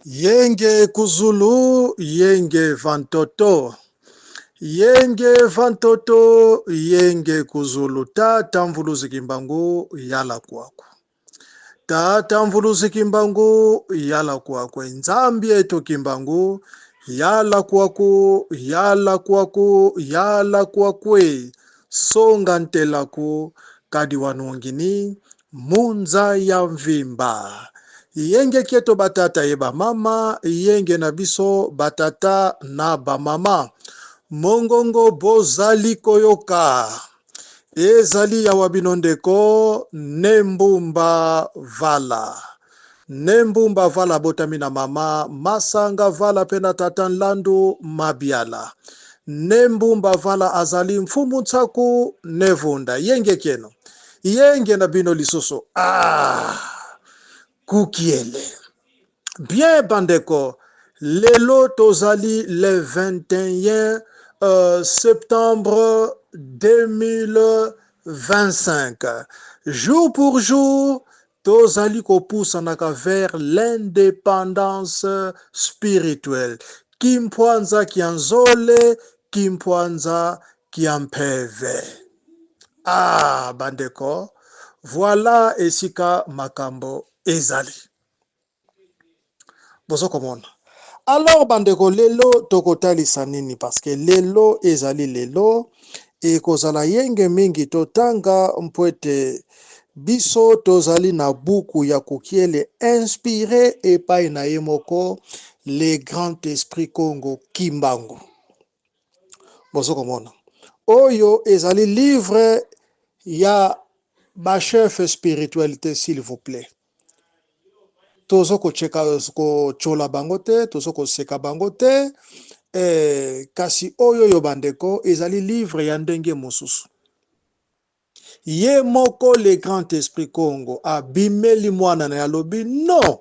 Yenge kuzulu, yenge vantoto. Yenge vantoto, yenge kuzulu. Tata mvuluzi kimbangu, yala kwako. Tata mvuluzi kimbangu, yala kwako. Nzambi yetu kimbangu, yala kwako, yala kwako, yala kwakwe. Songa ntelaku, kadi wanongini, munza ya mvimba. Yenge keto batata yeba mama, yenge na biso batata na ba mama. Mongongo bozali koyoka. Ezali ya wabinondeko nembumba vala. Nembumba vala botamina mama, masanga vala pena tata nlandu mabiala. Nembumba vala azali mfumu tsaku nevunda. Yenge keno. Yenge na bino lisoso. Kukiele. Bien bandeko, lelo tozali le 21 septembre 2025. Jour pour jour, tozali kopusanaka vers l'indépendance spirituelle. Kimpwanza kianzole, kimpwanza kiampeve. Bandeko, voilà esika makambo ezali. Bozo komona. Alors bandeko lelo tokotalisa nini parce que lelo ezali lelo e kozala yenge mingi totanga mpwete biso tozali na buku ya kukiele inspiré epai na ye moko le grand esprit Congo Kimbangu. Bozo komona. Oyo ezali livre ya ba chef spiritualité s'il vous plaît. Tozo ko chola bangote, tozo ko seka bangote, kasi oyo yo bandeko, ezali livre ya ndenge mosusu. Ye moko le grand esprit Congo, abimeli mwana na yalobi, non!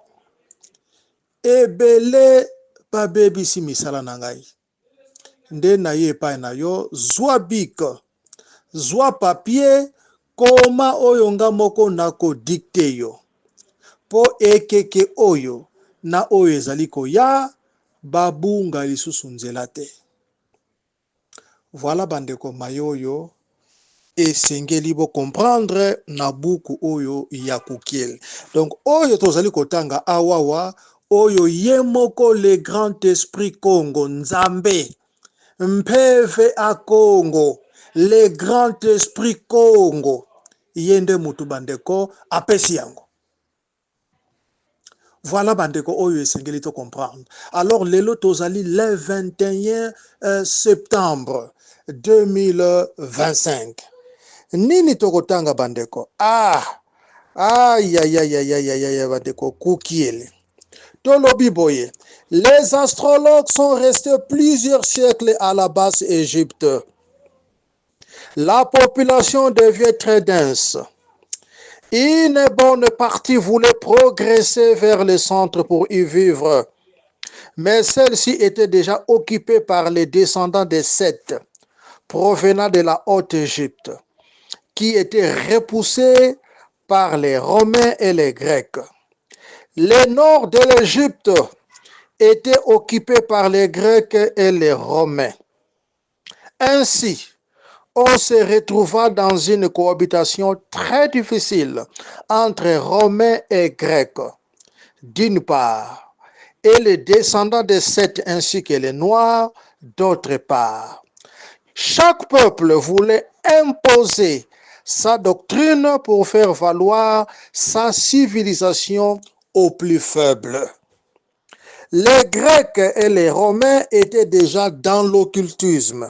Ebele pa bebi si misala na ngai. Nde na ye pa na yo, zwa bik, zwa papier, koma oyo nga moko nako dikte yo. Po ekeke oyo na oyo ezali koya babunga lisusu nzela te. Voilà bandeko mayoyo esengeli bo comprendre na buku oyo ya kukiel. Donc oyo tozali kotanga awawa oyo ye moko le grand esprit Congo Nzambe mpeve a Congo le grand esprit Congo yende mutu bandeko apesi yango. Voilà bandeko oyo esengeli to comprendre. Alors lelo tozali le 21 septembre 2025. Nini tokotanga bandeko? Bandeko kukiele. Tolobi boye. Les astrologues sont restés plusieurs siècles à la basse Égypte. La population devient très dense. Une bonne partie voulait progresser vers le centre pour y vivre, mais celle-ci était déjà occupée par les descendants des Seth, provenant de la Haute-Égypte, qui étaient repoussés par les Romains et les Grecs. Le nord de l'Égypte était occupé par les Grecs et les Romains. Ainsi, on se retrouva dans une cohabitation très difficile entre Romains et Grecs, d'une part, et les descendants de Seth ainsi que les Noirs, d'autre part. Chaque peuple voulait imposer sa doctrine pour faire valoir sa civilisation aux plus faibles. Les Grecs et les Romains étaient déjà dans l'occultisme.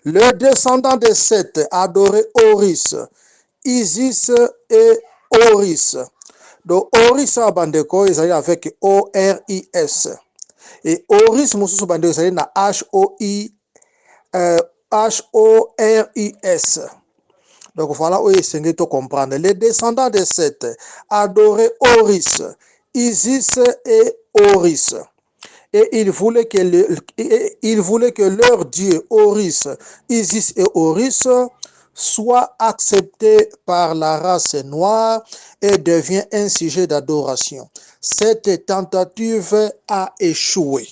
Le descendant de Seth adorait Horus, Isis et Horus. Donc Horus bandeko ezali avec O-R-I-S. Et Horus mususu bandeko ezali na H-O-R-I-S. Donc voilà où il to comprendre. Les descendants de Seth adoraient Horus, Isis et Horus. Et ils voulaient que leur dieu Horus, Isis et Horus soit accepté par la race noire et devient un sujet d'adoration. Cette tentative a échoué.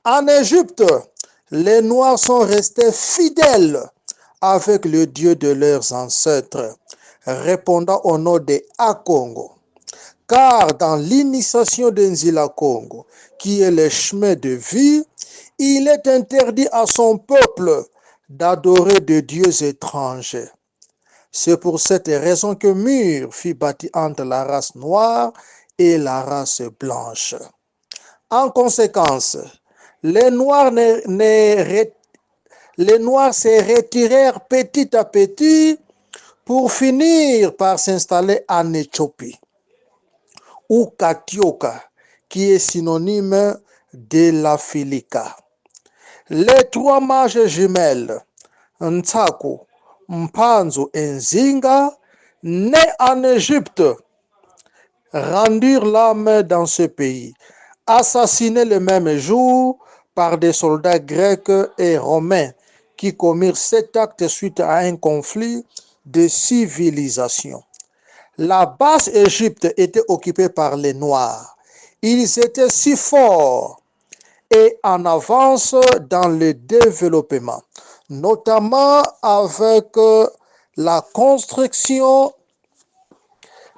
En Égypte, les Noirs sont restés fidèles avec le Dieu de leurs ancêtres, répondant au nom de Akongo. Car dans l'initiation de Nzila Congo, qui est le chemin de vie, il est interdit à son peuple d'adorer des dieux étrangers. C'est pour cette raison que mur fut bâti entre la race noire et la race blanche. En conséquence, les Noirs, les Noirs se retirèrent petit à petit pour finir par s'installer en Éthiopie, ou Katioka, qui est synonyme de l'Afilika. Les trois mages jumelles, Ntsaku, Mpanzu et Nzinga, nés en Égypte, rendirent l'âme dans ce pays, assassinés le même jour par des soldats grecs et romains qui commirent cet acte suite à un conflit de civilisation. La basse Égypte était occupée par les Noirs. Ils étaient si forts et en avance dans le développement, notamment avec la construction,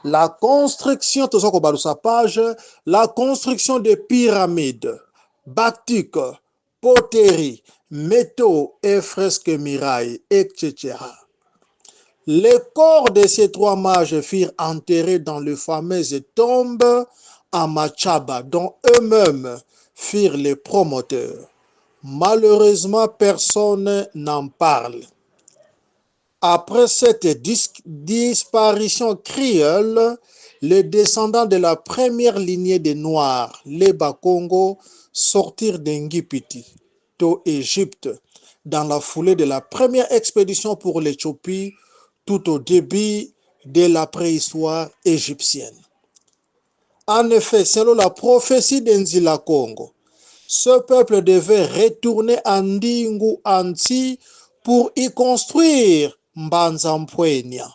la construction des pyramides, batiques, poteries, métaux et fresques murailles, etc. Les corps de ces trois mages furent enterrés dans les fameuses tombes à Machaba, dont eux-mêmes furent les promoteurs. Malheureusement, personne n'en parle. Après cette disparition cruelle, les descendants de la première lignée des Noirs, les Bakongo, sortirent d'Engipiti, Égypte, dans la foulée de la première expédition pour l'Éthiopie, tout au début de la préhistoire égyptienne. En effet, selon la prophétie d'Nzila Congo, ce peuple devait retourner à Ndingu Anti pour y construire Mbanza-Mpwenya,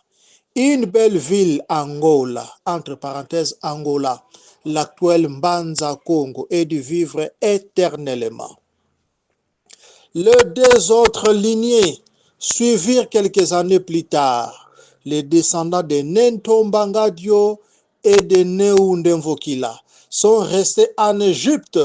une belle ville Angola, entre parenthèses Angola, l'actuel Mbanza Congo, et de vivre éternellement. Les deux autres lignées suivirent quelques années plus tard. Les descendants de Nentombangadio et de Neundemvokila sont restés en Égypte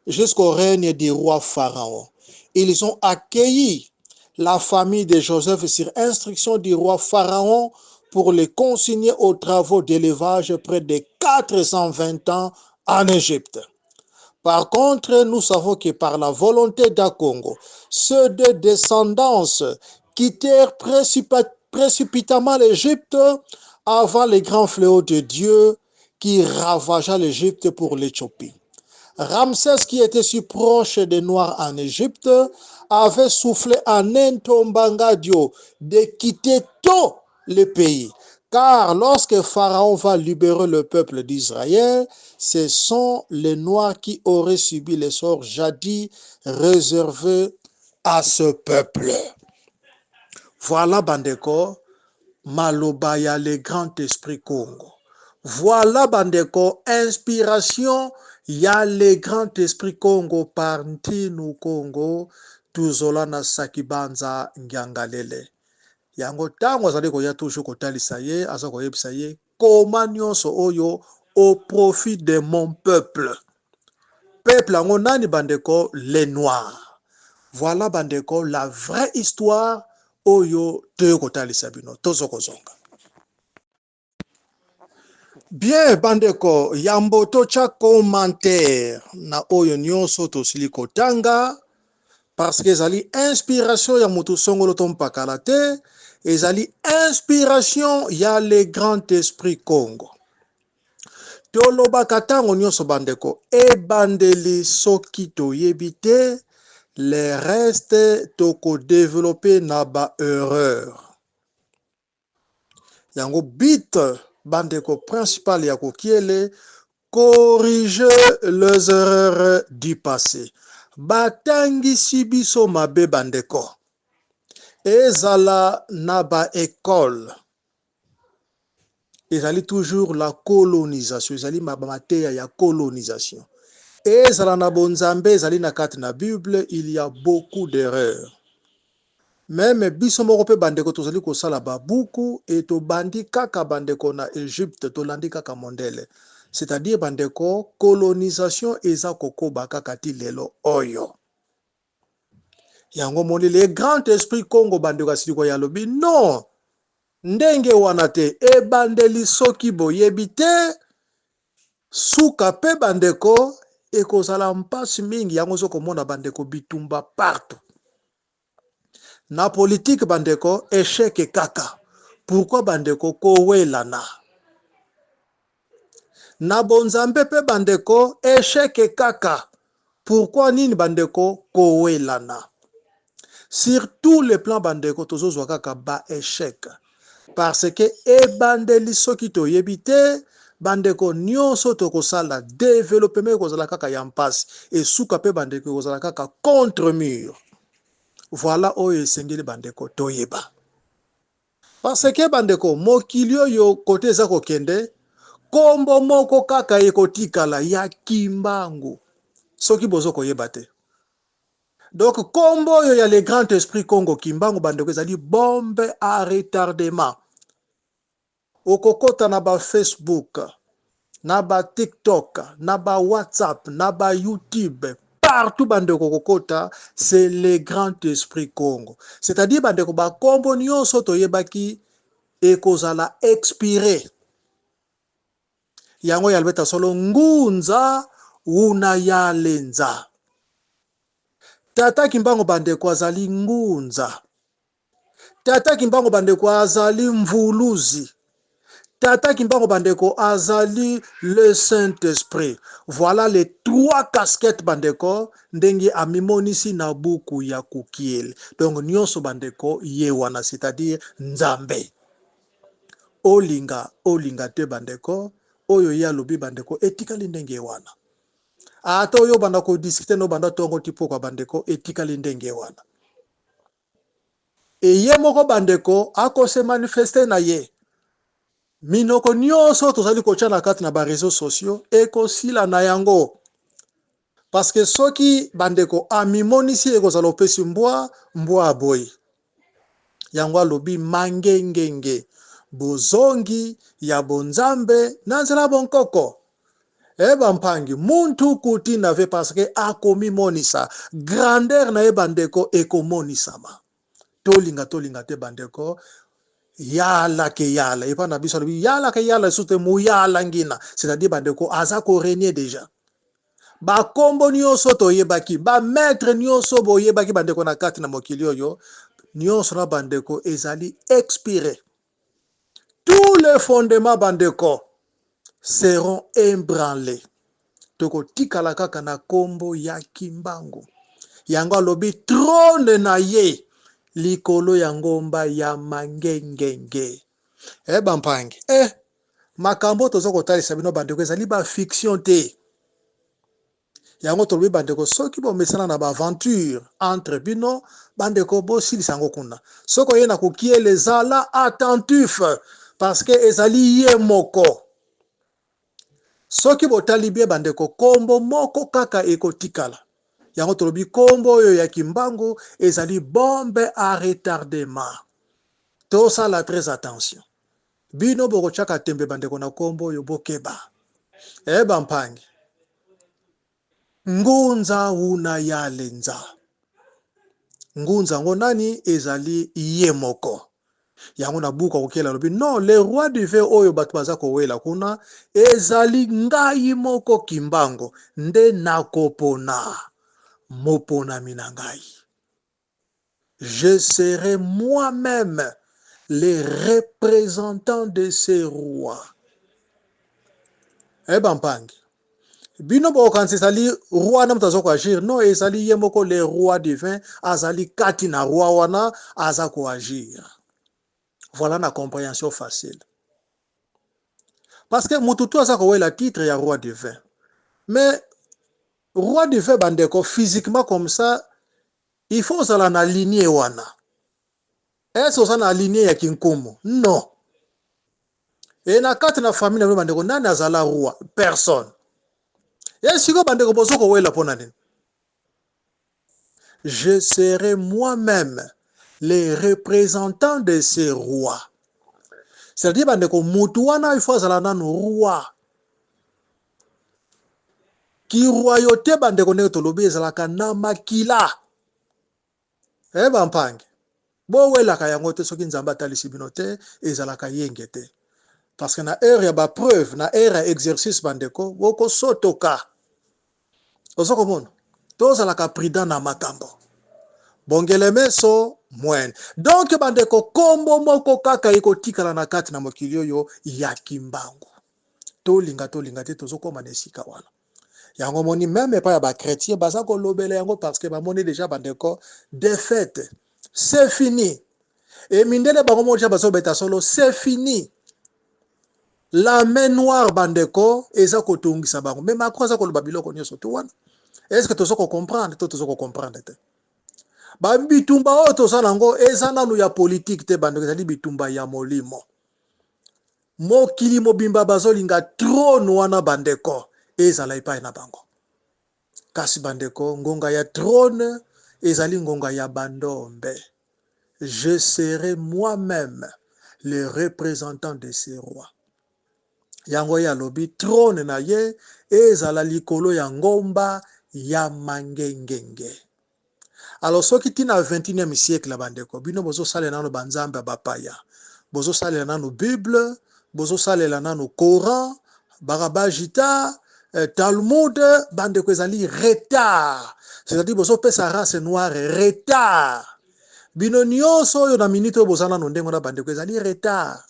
jusqu'au règne du roi Pharaon. Ils ont accueilli la famille de Joseph sur instruction du roi Pharaon pour les consigner aux travaux d'élevage près de 420 ans en Égypte. Par contre, nous savons que par la volonté d'Akongo, ceux de descendance quittèrent précipitamment l'Égypte avant les grands fléaux de Dieu qui ravagea l'Égypte pour l'Éthiopie. Ramsès, qui était si proche des Noirs en Égypte, avait soufflé à Nentombangadio de quitter tout le pays. Car lorsque Pharaon va libérer le peuple d'Israël, ce sont les Noirs qui auraient subi les sorts jadis réservés à ce peuple. Voilà, Bandeko, Malobaya, le grand esprit Congo. Voilà, Bandeko, inspiration, il y a le grand esprit Congo par Ntinu Congo, tuzola na Sakibanza Ngangalele. Yango tango azali koya toujours kotalisa ye, aza koyebisa ye, koma nyonso oyo au profit de mon peuple. Peuple yango nani, Bandeko? Les Noirs. Voilà, Bandeko, la vraie histoire oyo toyo kotalisa bino, tozo kozonga. Bien, Bandeko, yambo tocha commentaire na oyo nyonso tosili kotanga, parce que ezali inspiration ya mutu songolo tompakala te, ezali inspiration ya le grand esprit Congo. Tolobaka tango nyonso, Bandeko, ebandeli soki toyebi te, le reste toko développer na ba erreur. Yango but, Bandeko, principal ya kokiele, corriger les erreurs du passé. Batangisi biso mabe, Bandeko. ezala na ba école ezali toujours la colonisation, ezali mateya ya colonisation. Ezala na bonzambe ezali na kati na Bible, il y a beaucoup d'erreurs. Même biso moko pe bandeko tozali kosala babuku et tobandi kaka bandeko na Egypte tolandi kaka mondele. C'est-à-dire bandeko colonisation eza kokoba kaka ti lelo oyo. Yango moni le grand esprit Congo bandeko asili ko yalobi non. Ndenge wana te ebandeli soki boyebi te suka pe bandeko ekozala mpasi mingi yango zokomona bandeko bitumba partout. Na politique bandeko échec kaka. Pourquoi bandeko kowelana? Na bonzambe pe bandeko échec kaka. Pourquoi nini bandeko kowelana? Sur tous les plans bandeko tozozwa kaka ba échec. Parce que ebandeli soki toyebi te bandeko nyonso tokosala développement kozala kaka ya mpasi et suka pe bandeko kozala kaka contre mur. Voilà oyo esengeli bandeko toyeba. Parce que bandeko mokili oyo kote eza kokende kombo moko kaka ekotikala ya kimbangu soki bozo koyeba te. Donc kombo oyo ya le grand esprit Congo kimbangu bandeko ezali bombe à retardement. Okokota na ba Facebook, na ba TikTok, na ba WhatsApp, na ba YouTube, partout bandeko kokota, c'est le grand esprit Congo. C'est-à-dire bandeko ba kombo nyonso toyebaki ekozala expiré. Yango yalbeta solo ngunza una ya lenza. Tata kimbango bandeko azali ngunza. Tata kimbango bandeko azali mvuluzi. Tata kimbango bandeko azali le Saint-Esprit. Voilà les trois casquettes bandeko ndenge amimonisi na buku ya kukiel. Donc nyonso bandeko yewana, c'est-à-dire nzambe. Olinga te bandeko oyo ya lobi bandeko etikali ndenge wana. Ata oyo bandako discuter no banda tongo tipo kwa bandeko etikali ndenge wana. Eye moko bandeko ako se manifester na ye. Minoko nyonso tozali kotia na kati na ba réseaux sociaux ekosila na yango. Parce que soki bandeko amimonisi ekozala opesi mbwa aboyi. Yango alobi mangengenge. Bozongi ya bonzambe nanzela bonkoko. Eba mpangi muntu kuti nave parce que akomi monisa grandeur na ebandeko ekomonisama. Tolinga te bandeko yala ke yala epa na biso yala ke yala sute mu yala ngina, c'est-à-dire bandeko aza ko régner déjà. Ba kombo nyonso toyebaki ba maître nyonso boyebaki bandeko na kati na mokili oyo nyonso na bandeko ezali expiré. Tous les fondements bandeko seront ébranlés. Toko tikala kaka na kombo ya kimbangu. Yango alobi trône na ye likolo ya ngomba ya mangengenge. Bampangi. Makambo tozo kotalisa bino bandeko ezali ba fiction te. Yango tolobi bandeko soki bo mesana na ba aventure entre bino bandeko bo silisa ngo kuna. Soko yena kokiele zala attentif parce que ezali ye moko. Soki botali bie bandeko kombo moko kaka ekotikala. Yango tolobi kombo oyo ya kimbangu ezali bombe à retardement. Tosala très attention. Bino boko chaka tembe bandeko na kombo oyo bokeba. Bampangi. Ngunza una ya lenza. Ngunza ngo nani ezali ye moko. Yango na buka kokela lobi non le roi du vin oyo batu baza kowela kuna ezali ngai moko kimbango nde nakopona mopona minangai. Je serai moi-même le représentant de ces rois. Bampangi. Bino bo kansi ezali roi na mutazo ko agir non ezali ye moko le roi du vin azali kati na roi wana aza ko agir. Voilà la compréhension facile. Parce que mututu aza kowela titre ya roi du vin. Mais roi du vin bandeko physiquement comme ça il faut zala na lignée wana. Est-ce que na aligné ya kinkumu? Non. Et na kati na famille na bandeko nani azala roi? Personne. Et si ko bandeko bozoko wela pona nini? Je serai moi-même les représentants de ces rois. C'est-à-dire bandeko mutu wana il faut azala nanu roi. Ki royauté bandeko ndenge tolobi ezalaka na makila. Bampange. Bo welaka yango te soki nzamba atalisi bino te ezalaka yenge te. Parce que na heure ya ba preuve, na heure ya exercice bandeko, woko sotoka. Ozoko mono. Tozalaka prudent na makambo. Bongele meso mwene. Donc bandeko kombo moko kaka ekotikala na kati na mokili oyo ya kimbangu. Tolinga te tozokoma na esika wana. Yango moni même pas ya ba chrétien baza ko lobela yango parce que ba moni déjà bandeko défaite. C'est fini. Et mindele bango mo déjà bazo beta solo c'est fini. La main noire bandeko eza ko tungisa bango. Mais Macron za ko loba biloko nyoso to wana. Est-ce que tozoko comprendre? Tozoko comprendre te. Ba bitumba o tozana ngo eza nanu ya politique te bandeko ezali bitumba ya molimo. Mokili mobimba bazolinga trône wana bandeko ezala epai na bango. Kasi bandeko ngonga ya trône ezali ngonga ya bandombe. Je serai moi-même le représentant de ces rois. Yango ya lobi trône na ye ezala likolo ya ngomba ya mangengenge. Alors soki tina 21e siècle bandeko bino bozo salela nano banzambe bapaya. Bozo salela nano Bible, bozo salela nano Coran, Barabajita, Talmud, bandeko ezali retard. C'est-à-dire bozo pesa race noire retard. Bino nyonso oyo na minute boza nano ndengo na bandeko ezali retard.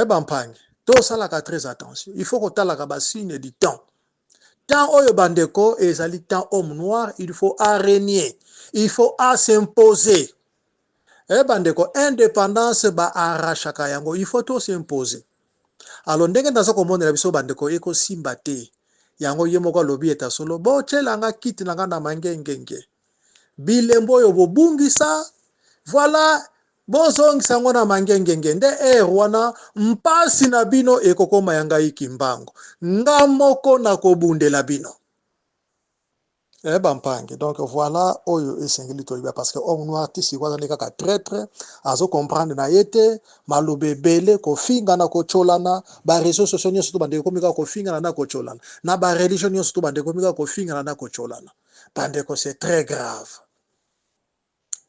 Bampange, to salaka très attention. Il faut que talaka ba signe du temps. Temps oyo bandeko ezali temps homme noir, il faut régner, il faut s'imposer. Bandeko indépendance ba arrachaka yango, il faut to s'imposer. Alors ndenge nazo komona biso bandeko eko simba te. Yango ye moko lobi eta solo bo tselanga kiti nanga na mangengenge. Bilembo yo bobungisa, voilà. Bozongisa ngo na mangengenge nde wana mpasi na bino ekokoma yanga ikimbango nga moko na kobundela bino bampange. Donc voilà oyo esengeli toyiba parce que homme noir tisi kwa ndeka ka traître azo comprendre na yete malobe bele ko finga na ko cholana ba réseaux sociaux nyonso to bande komika ko finga na ko cholana na ba religion nyonso to bande komika ko finga na ko cholana bande ko c'est très grave.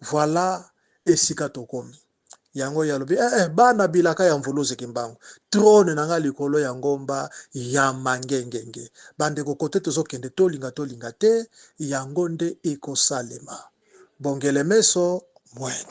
Voilà esika tokomi yango ya lobi bana bilaka ya mvuluzi kimbangu trône nanga likolo ya ngomba ya mangengenge bandeko kote tozokende tolinga te yango nde ekosalema bongele meso mwene.